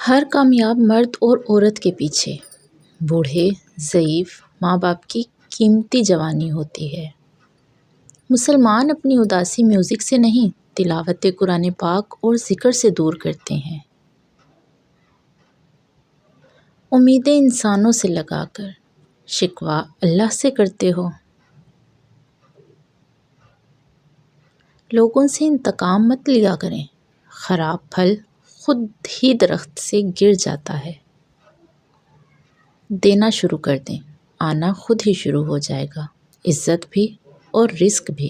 ہر کامیاب مرد اور عورت کے پیچھے بوڑھے ضعیف ماں باپ کی قیمتی جوانی ہوتی ہے۔ مسلمان اپنی اداسی میوزک سے نہیں، تلاوت قرآن پاک اور ذکر سے دور کرتے ہیں۔ امیدیں انسانوں سے لگا کر شکوہ اللہ سے کرتے ہو۔ لوگوں سے انتقام مت لیا کریں، خراب پھل خود ہی درخت سے گر جاتا ہے۔ دینا شروع کر دیں، آنا خود ہی شروع ہو جائے گا، عزت بھی اور رزق بھی۔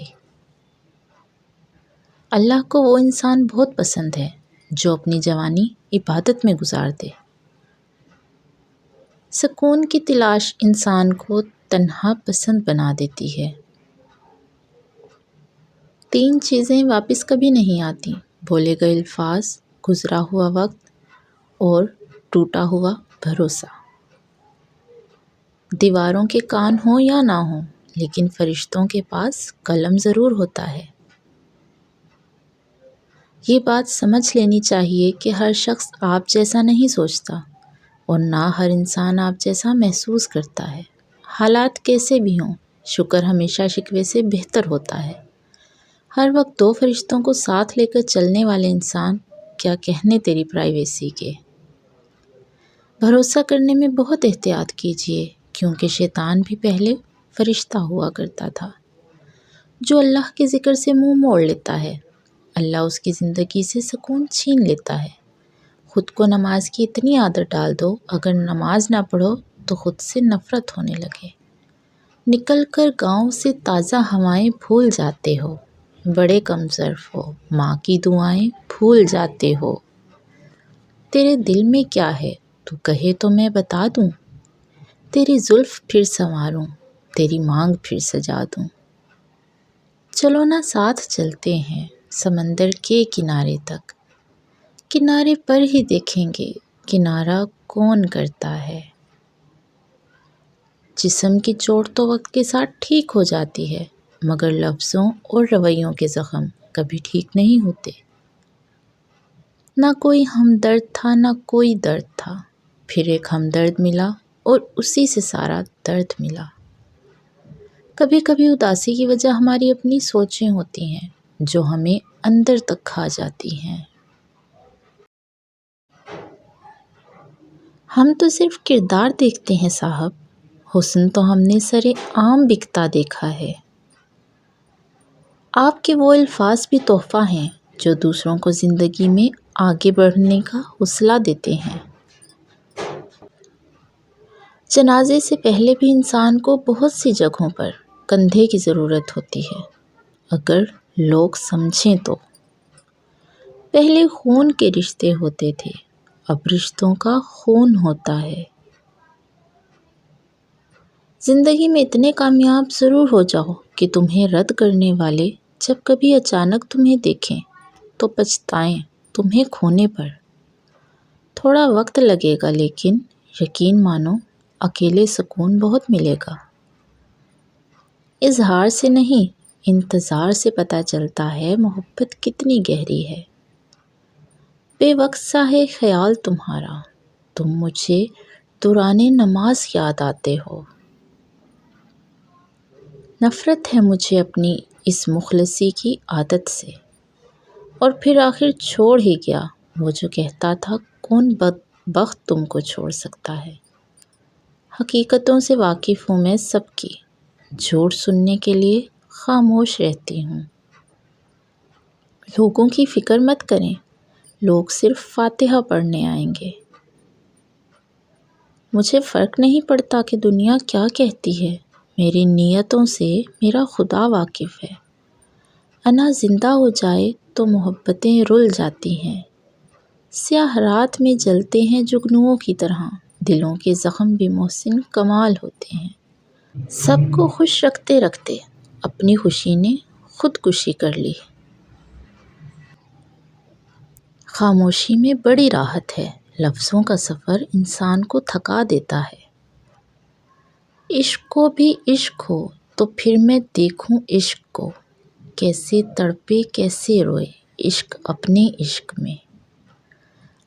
اللہ کو وہ انسان بہت پسند ہے جو اپنی جوانی عبادت میں گزار دے۔ سکون کی تلاش انسان کو تنہا پسند بنا دیتی ہے۔ 3 چیزیں واپس کبھی نہیں آتی: بولے گئے الفاظ، گزرا ہوا وقت اور ٹوٹا ہوا بھروسہ۔ دیواروں کے کان ہوں یا نہ ہوں، لیکن فرشتوں کے پاس قلم ضرور ہوتا ہے۔ یہ بات سمجھ لینی چاہیے کہ ہر شخص آپ جیسا نہیں سوچتا اور نہ ہر انسان آپ جیسا محسوس کرتا ہے۔ حالات کیسے بھی ہوں، شکر ہمیشہ شکوے سے بہتر ہوتا ہے۔ ہر وقت 2 فرشتوں کو ساتھ لے کر چلنے والے انسان، کیا کہنے تیری پرائیویسی کے۔ بھروسہ کرنے میں بہت احتیاط کیجیے، کیونکہ شیطان بھی پہلے فرشتہ ہوا کرتا تھا۔ جو اللہ کے ذکر سے منہ موڑ لیتا ہے، اللہ اس کی زندگی سے سکون چھین لیتا ہے۔ خود کو نماز کی اتنی عادت ڈال دو، اگر نماز نہ پڑھو تو خود سے نفرت ہونے لگے۔ نکل کر گاؤں سے تازہ ہوائیں بھول جاتے ہو، بڑے کم ظرف ہو، ماں کی دعائیں بھول جاتے ہو۔ تیرے دل میں کیا ہے تو کہے تو میں بتا دوں، تیری زلف پھر سنواروں، تیری مانگ پھر سجا دوں۔ چلو نہ ساتھ چلتے ہیں سمندر کے کنارے تک، کنارے پر ہی دیکھیں گے کنارہ کون کرتا ہے۔ جسم کی چوٹ تو وقت کے ساتھ ٹھیک ہو جاتی ہے، مگر لفظوں اور رویوں کے زخم کبھی ٹھیک نہیں ہوتے۔ نہ کوئی ہمدرد تھا نہ کوئی درد تھا، پھر ایک ہمدرد ملا اور اسی سے سارا درد ملا۔ کبھی کبھی اداسی کی وجہ ہماری اپنی سوچیں ہوتی ہیں جو ہمیں اندر تک کھا جاتی ہیں۔ ہم تو صرف کردار دیکھتے ہیں صاحب، حسن تو ہم نے سرے عام بکتا دیکھا ہے۔ آپ کے وہ الفاظ بھی تحفہ ہیں جو دوسروں کو زندگی میں آگے بڑھنے کا حوصلہ دیتے ہیں۔ جنازے سے پہلے بھی انسان کو بہت سی جگہوں پر کندھے کی ضرورت ہوتی ہے، اگر لوگ سمجھیں تو۔ پہلے خون کے رشتے ہوتے تھے، اب رشتوں کا خون ہوتا ہے۔ زندگی میں اتنے کامیاب ضرور ہو جاؤ کہ تمہیں رد کرنے والے جب کبھی اچانک تمہیں دیکھیں تو پچھتائیں تمہیں کھونے پر۔ تھوڑا وقت لگے گا، لیکن یقین مانو اکیلے سکون بہت ملے گا۔ اظہار سے نہیں، انتظار سے پتہ چلتا ہے محبت کتنی گہری ہے۔ بے وقت سا ہے خیال تمہارا، تم مجھے دوران نماز یاد آتے ہو۔ نفرت ہے مجھے اپنی اس مخلصی کی عادت سے، اور پھر آخر چھوڑ ہی گیا وہ جو کہتا تھا کون بدبخت تم کو چھوڑ سکتا ہے۔ حقیقتوں سے واقف ہوں میں سب کی، جھوٹ سننے کے لیے خاموش رہتی ہوں۔ لوگوں کی فکر مت کریں، لوگ صرف فاتحہ پڑھنے آئیں گے۔ مجھے فرق نہیں پڑتا کہ دنیا کیا کہتی ہے، میری نیتوں سے میرا خدا واقف ہے۔ انا زندہ ہو جائے تو محبتیں رل جاتی ہیں، سیاہ رات میں جلتے ہیں جگنوؤں کی طرح، دلوں کے زخم بھی محسن کمال ہوتے ہیں۔ سب کو خوش رکھتے رکھتے اپنی خوشی نے خودکشی کر لی۔ خاموشی میں بڑی راحت ہے، لفظوں کا سفر انسان کو تھکا دیتا ہے۔ عشق کو بھی عشق ہو تو پھر میں دیکھوں عشق کو، کیسے تڑپے کیسے روئے عشق اپنے عشق میں۔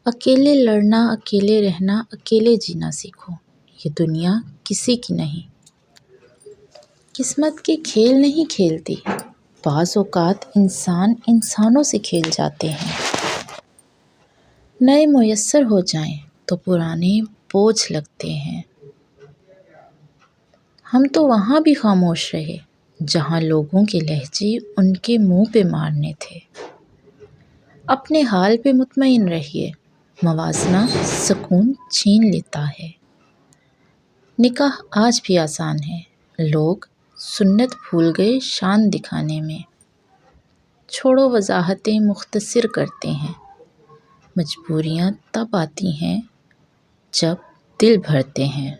اکیلے لڑنا، اکیلے رہنا، اکیلے جینا سیکھو، یہ دنیا کسی کی نہیں۔ قسمت کے کھیل نہیں کھیلتی، بعض اوقات انسان انسانوں سے کھیل جاتے ہیں۔ نئے میسر ہو جائیں تو پرانے بوجھ لگتے ہیں۔ ہم تو وہاں بھی خاموش رہے جہاں لوگوں کے لہجے ان کے منہ پہ مارنے تھے۔ اپنے حال پہ مطمئن رہیے، موازنہ سکون چھین لیتا ہے۔ نکاح آج بھی آسان ہے، لوگ سنت بھول گئے شان دکھانے میں۔ چھوڑو وضاحتیں مختصر کرتے ہیں، مجبوریاں تب آتی ہیں جب دل بھرتے ہیں۔